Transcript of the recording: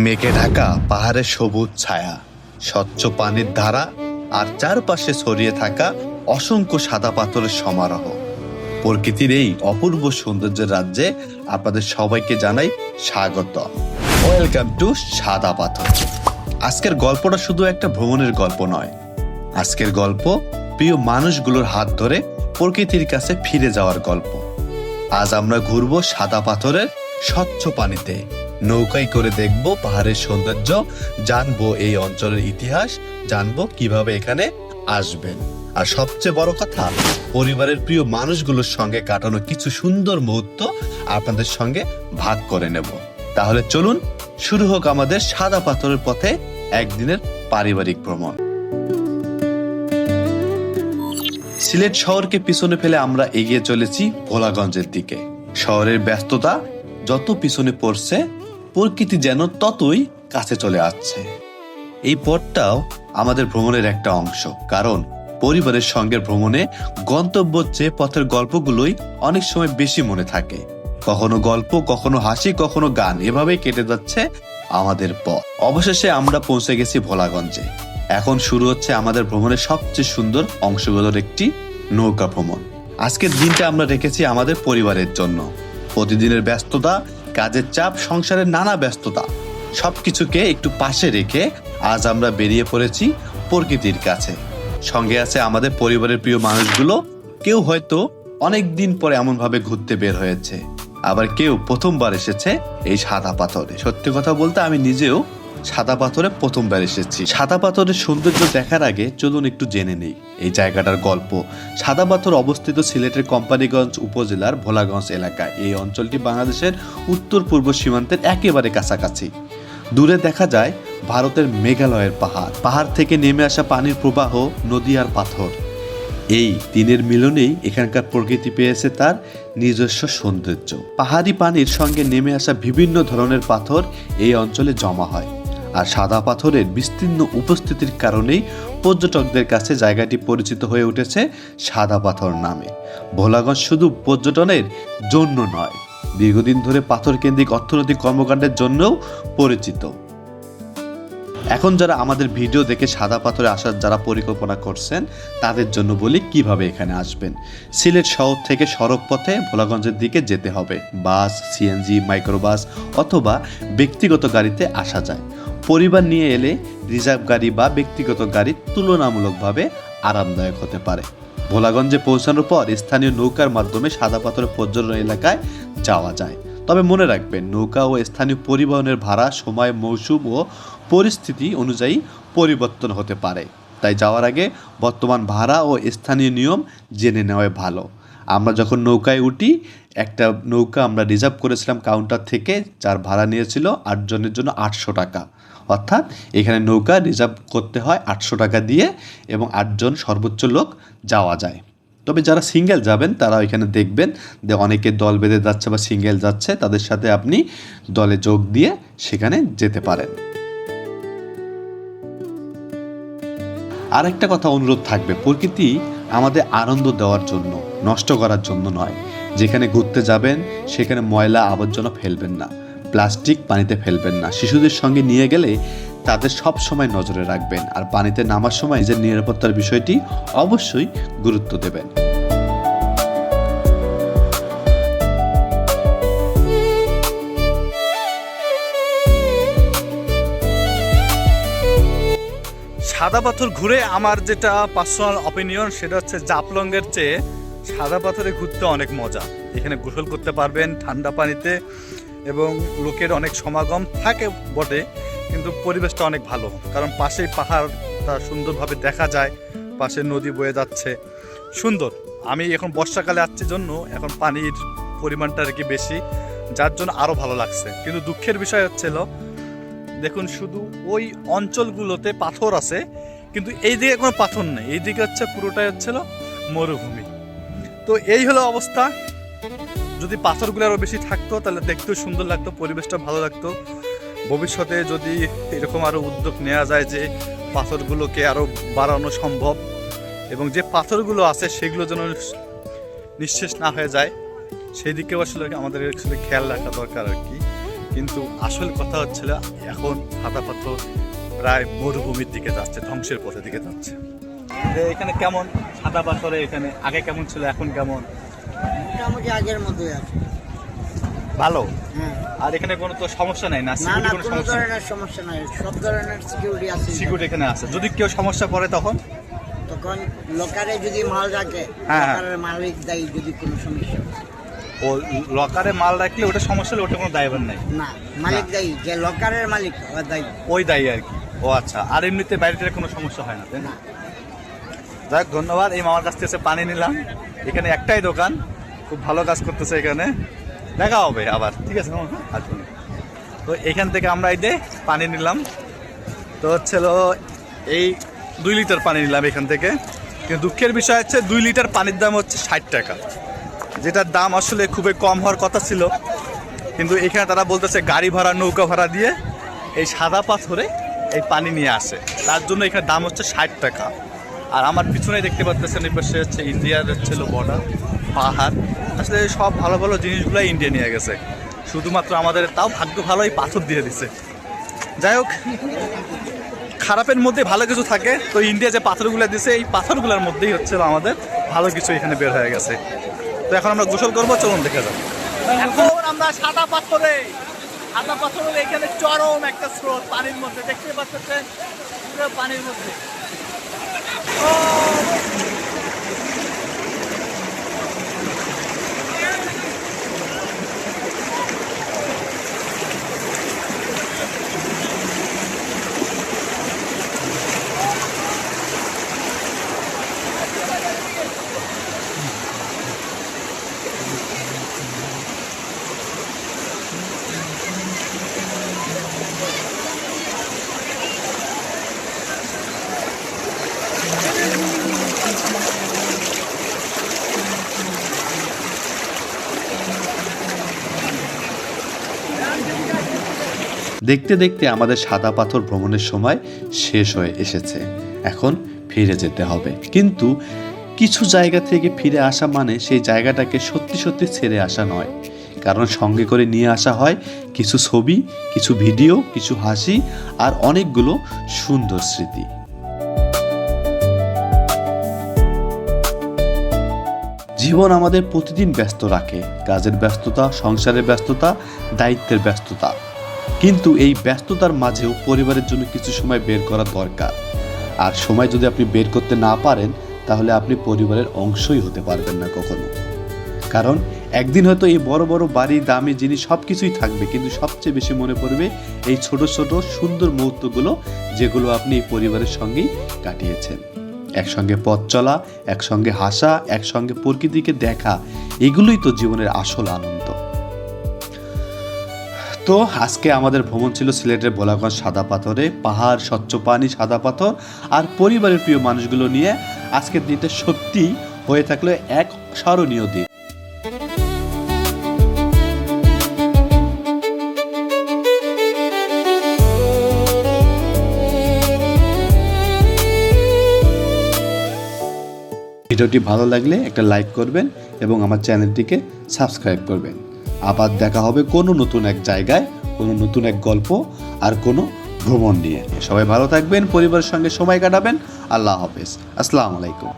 মেঘে ঢাকা পাহাড়ের সবুজ ছায়া, স্বচ্ছ পানির ধারা আর চারপাশে ছড়িয়ে থাকা অসংখ্য সাদা পাথরের সমারোহ। প্রকৃতির এই অপূর্ব সৌন্দর্যের রাজ্যে আপনাদের সবাইকে জানাই স্বাগত। ওয়েলকাম টু সাদা পাথর। আজকের গল্পটা শুধু একটা ভ্রমণের গল্প নয়, আজকের গল্প প্রিয় মানুষগুলোর হাত ধরে প্রকৃতির কাছে ফিরে যাওয়ার গল্প। আজ আমরা ঘুরবো সাদা পাথরের স্বচ্ছ পানিতে, নৌকায় করে দেখবো পাহাড়ের সৌন্দর্য, জানবো এই অঞ্চলের ইতিহাস, জানবো কিভাবে এখানে আসবেন, আর সবচেয়ে বড় কথা পরিবারের প্রিয় মানুষগুলোর সঙ্গে কাটানো কিছু সুন্দর মুহূর্ত আপনাদের সঙ্গে ভাগ করে নেব। তাহলে চলুন শুরু হোক আমাদের সাদা পাথরের পথে একদিনের পারিবারিক ভ্রমণ। সিলেট শহরকে পিছনে ফেলে আমরা এগিয়ে চলেছি ভোলাগঞ্জের দিকে। শহরের ব্যস্ততা যত পিছনে পড়ছে, প্রকৃতি যেন ততই কাছে চলে আসছে। এই পথটাও আমাদের ভ্রমণের একটা অংশ, কারণ পরিবারের সঙ্গে ভ্রমণে গন্তব্যের চেয়ে পথের গল্পগুলোই অনেক সময় বেশি মনে থাকে। কখনো গল্প, কখনো হাসি, কখনো গান, এভাবেই কেটে যাচ্ছে আমাদের পথ। অবশেষে আমরা পৌঁছে গেছি ভোলাগঞ্জে। এখন শুরু হচ্ছে আমাদের ভ্রমণের সবচেয়ে সুন্দর অংশগুলোর একটি নৌকা ভ্রমণ। আজকের দিনটা আমরা রেখেছি আমাদের পরিবারের জন্য। প্রতিদিনের ব্যস্ততা, কাজের চাপ, সংসারের নানা ব্যস্ততা সবকিছুকে একটু পাশে রেখে আজ আমরা বেরিয়ে পড়েছি প্রকৃতির কাছে। সঙ্গে আছে আমাদের পরিবারের প্রিয় মানুষগুলো। কেউ হয়তো অনেক দিন পরে এমন ভাবে ঘুরতে বের হয়েছে, আবার কেউ প্রথমবার এসেছে এই সাদা পাথরে। সত্যি কথা বলতে আমি নিজেও সাদা পাথরে প্রথমবার এসেছি। সাদা পাথরের সৌন্দর্য দেখার আগে চলুন একটু জেনে নেই এই জায়গাটার গল্প। সাদা পাথর অবস্থিত সিলেটের কোম্পানিগঞ্জ উপজেলার ভোলাগঞ্জ এলাকায়। এই অঞ্চলটি বাংলাদেশের উত্তর পূর্ব সীমান্তের একেবারে কাছাকাছি। দূরে দেখা যায় ভারতের মেঘালয়ের পাহাড় থেকে নেমে আসা পানির প্রবাহ, নদী আর পাথর, এই তিনের মিলনেই এখানকার প্রকৃতি পেয়েছে তার নিজস্ব সৌন্দর্য। পাহাড়ি পানির সঙ্গে নেমে আসা বিভিন্ন ধরনের পাথর এই অঞ্চলে জমা হয়, আর সাদা পাথরের বিস্তীর্ণ উপস্থিতির কারণেই পর্যটকদের কাছে জায়গাটি পরিচিত হয়ে উঠেছে সাদা পাথর নামে। ভোলাগঞ্জ শুধু পর্যটনের জন্য নয়, দীর্ঘদিন ধরে পাথর কেন্দ্রিক অর্থনৈতিক কর্মকাণ্ডের জন্যও পরিচিত। এখন যারা আমাদের ভিডিও দেখে সাদা পাথরে আসার যারা পরিকল্পনা করছেন, তাদের জন্য বলি কিভাবে এখানে আসবেন। সিলেট শহর থেকে সড়ক পথে ভোলাগঞ্জের দিকে যেতে হবে। বাস, সিএনজি, মাইক্রোবাস অথবা ব্যক্তিগত গাড়িতে আসা যায়। পরিবার নিয়ে এলে রিজার্ভ গাড়ি বা ব্যক্তিগত গাড়ি তুলনামূলকভাবে আরামদায়ক হতে পারে। ভোলাগঞ্জে পৌঁছানোর পর স্থানীয় নৌকার মাধ্যমে সাদা পাথরের পর্যটন এলাকায় যাওয়া যায়। তবে মনে রাখবেন, নৌকা ও স্থানীয় পরিবহনের ভাড়া সময়, মৌসুম ও পরিস্থিতি অনুযায়ী পরিবর্তন হতে পারে। তাই যাওয়ার আগে বর্তমান ভাড়া ও স্থানীয় নিয়ম জেনে নেওয়াই ভালো। আমরা যখন নৌকায় উঠি, একটা নৌকা আমরা রিজার্ভ করেছিলাম কাউন্টার থেকে, যার ভাড়া নিয়েছিল 8 জনের জন্য 800 টাকা। অর্থাৎ এখানে নৌকা রিজার্ভ করতে হয় 800 টাকা দিয়ে, এবং 8 জন সর্বোচ্চ লোক যাওয়া যায়। তবে যারা সিঙ্গেল যাবেন তারা এখানে দেখবেন যে অনেকে দল বেঁধে যাচ্ছে বা সিঙ্গেল যাচ্ছে, তাদের সাথে আপনি দলে যোগ দিয়ে সেখানে যেতে পারেন। আর একটা কথা অনুরোধ থাকবে, প্রকৃতি আমাদের আনন্দ দেওয়ার জন্য, নষ্ট করার জন্য নয়। যেখানে ঘুরতে যাবেন সেখানে ময়লা আবর্জনা ফেলবেন না, প্লাস্টিক পানিতে ফেলবেন না। শিশুদের সঙ্গে নিয়ে গেলে তাদের সব সময় নজরে রাখবেন, আর পানিতে নামার সময় নিজের নিরাপত্তার বিষয়টি অবশ্যই গুরুত্ব দেবেন। সাদা পাথর ঘুরে আমার যেটা পার্সোনাল অপিনিয়ন, সেটা হচ্ছে জাফলংয়ের চেয়ে সাদা পাথরে ঘুরতে অনেক মজা। এখানে গোসল করতে পারবেন ঠান্ডা পানিতে, এবং লোকের অনেক সমাগম থাকে বটে, কিন্তু পরিবেশটা অনেক ভালো, কারণ পাশেই পাহাড়টা সুন্দরভাবে দেখা যায়, পাশে নদী বয়ে যাচ্ছে, সুন্দর। আমি এখন বর্ষাকালে আসছি জন্য এখন পানির পরিমাণটা আর কি বেশি, যার জন্য আরও ভালো লাগছে। কিন্তু দুঃখের বিষয় হচ্ছিল, দেখুন শুধু ওই অঞ্চলগুলোতে পাথর আছে, কিন্তু এই দিকে কোনো পাথর নেই। এই দিকে হচ্ছে পুরোটাই হচ্ছিল মরুভূমি। তো এই হলো অবস্থা। যদি পাথরগুলো আরও বেশি থাকতো তাহলে দেখতেও সুন্দর লাগতো, পরিবেশটা ভালো লাগতো। ভবিষ্যতে যদি এরকম আরও উদ্যোগ নেওয়া যায় যে পাথরগুলোকে আরও বাড়ানো সম্ভব, এবং যে পাথরগুলো আছে সেগুলো যেন নিঃশেষ না হয়ে যায়, সেই দিকেও আসলে আমাদের খেয়াল রাখা দরকার আর কি। কিন্তু আসল কথা হচ্ছিল এখন সাদা পাথর প্রায় মরুভূমির দিকে যাচ্ছে, ধ্বংসের পথের দিকে যাচ্ছে। এখানে কেমন সাদা পাথরে এখানে আগে কেমন ছিল এখন কেমন? মোটামুটি আগের মতোই আছে, ভালো। হ্যাঁ। আর এখানে কোনো তো সমস্যা নাই না? না না, কোনো ধরনের সমস্যা নাই, সব ধরনের সিকিউরিটি আছে। সিকিউরিটি এখানে আছে, যদি কেউ সমস্যা পড়ে তখন লকারে যদি মাল রাখে, হ্যাঁ, লকারের মালিক দায়ী যদি কোনো সমস্যা। ও লকারে মাল রাখলে ওটা সমস্যা হলে ওটা কোনো দায়ভার নাই? না, মালিক দায়ী, যে লকারের মালিক ও দায়ী। ওই দায়ী আর কি। ও আচ্ছা, আর এমনিতে বাইরে কোনো সমস্যা হয় না, তাই না? যাই হোক, ধন্যবাদ। এই মামার কাছ থেকে পানি নিলাম। এখানে একটাই দোকান, খুব ভালো কাজ করতেছে এখানে। দেখা হবে আবার, ঠিক আছে মামা? আসুন। তো এখান থেকে আমরা এই যে পানি নিলাম, তো হচ্ছিল এই 2 লিটার পানি নিলাম এখান থেকে। কিন্তু দুঃখের বিষয় হচ্ছে 2 লিটার পানির দাম হচ্ছে 60 টাকা, যেটার দাম আসলে খুবই কম হওয়ার কথা ছিল। কিন্তু এখানে তারা বলতেছে গাড়ি ভাড়া, নৌকা ভাড়া দিয়ে এই সাদা পাথরে এই পানি নিয়ে আসে, তার জন্য এখানে দাম হচ্ছে 60 টাকা। আর আমার পিছনে দেখতে পাচ্ছেন এই পাশে হচ্ছে ইন্ডিয়ার হচ্ছিল বর্ডার, পাহাড়। আসলে সব ভালো ভালো জিনিসগুলো ইন্ডিয়া নিয়ে গেছে, শুধুমাত্র আমাদের তাও ভাগ্য ভালো এই পাথর দিয়ে দিছে। যাই হোক, খারাপের মধ্যে ভালো কিছু থাকে, তো ইন্ডিয়া যে পাথরগুলো দিছে এই পাথরগুলোর মধ্যেই হচ্ছিল আমাদের ভালো কিছু এখানে বের হয়ে গেছে। তো এখন আমরা গোসল করবো, চলুন দেখে যাবো। এখন আমরা সাদা পাথরে এখানে চরম একটা স্রোত পানির মধ্যে দেখতে পাচ্ছেন, পুরো পানির মধ্যে। দেখতে দেখতে আমাদের সাদা পাথর ভ্রমণের সময় শেষ হয়ে এসেছে। এখন ফিরে যেতে হবে, কিন্তু কিছু জায়গা থেকে ফিরে আসা মানে সেই জায়গাটাকে সত্যি সত্যি ছেড়ে আসা নয়, কারণ সঙ্গে করে নিয়ে আসা হয় কিছু ছবি, কিছু ভিডিও, কিছু হাসি আর অনেকগুলো সুন্দর স্মৃতি। জীবন আমাদের প্রতিদিন ব্যস্ত রাখে, কাজের ব্যস্ততা, সংসারের ব্যস্ততা, দায়িত্বের ব্যস্ততা, কিন্তু এই ব্যস্ততার মাঝেও পরিবারের জন্য কিছু সময় বের করা দরকার। আর সময় যদি আপনি বের করতে না পারেন, তাহলে আপনি পরিবারের অংশই হতে পারবেন না কখনো। কারণ একদিন হয়তো এই বড় বড় বাড়ি, দামি জিনিস সব কিছুই থাকবে, কিন্তু সবচেয়ে বেশি মনে পড়বে এই ছোট ছোট সুন্দর মুহূর্তগুলো, যেগুলো আপনি এই পরিবারের সঙ্গেই কাটিয়েছেন। একসঙ্গে পথ চলা, একসঙ্গে হাসা, একসঙ্গে প্রকৃতিকে দেখা, এগুলোই তো জীবনের আসল আনন্দ। তো আজকে আমাদের ভ্রমণ ছিল সিলেটের ভোলাগঞ্জ সাদা পাথরে। পাহাড়, স্বচ্ছ পানি, সাদা পাথর আর পরিবারের প্রিয় মানুষগুলো নিয়ে আজকের দিনটা সত্যি হয়ে থাকলো এক স্মরণীয় দিন। ভিডিওটি ভালো লাগলে একটা লাইক করবেন এবং আমার চ্যানেলটিকে সাবস্ক্রাইব করবেন। আবার দেখা হবে কোনো নতুন এক জায়গায়, কোনো নতুন এক গল্প আর কোনো ভ্রমণ নিয়ে। সবাই ভালো থাকবেন, পরিবারের সঙ্গে সময় কাটাবেন। আল্লাহ হাফেজ, আসসালামু আলাইকুম।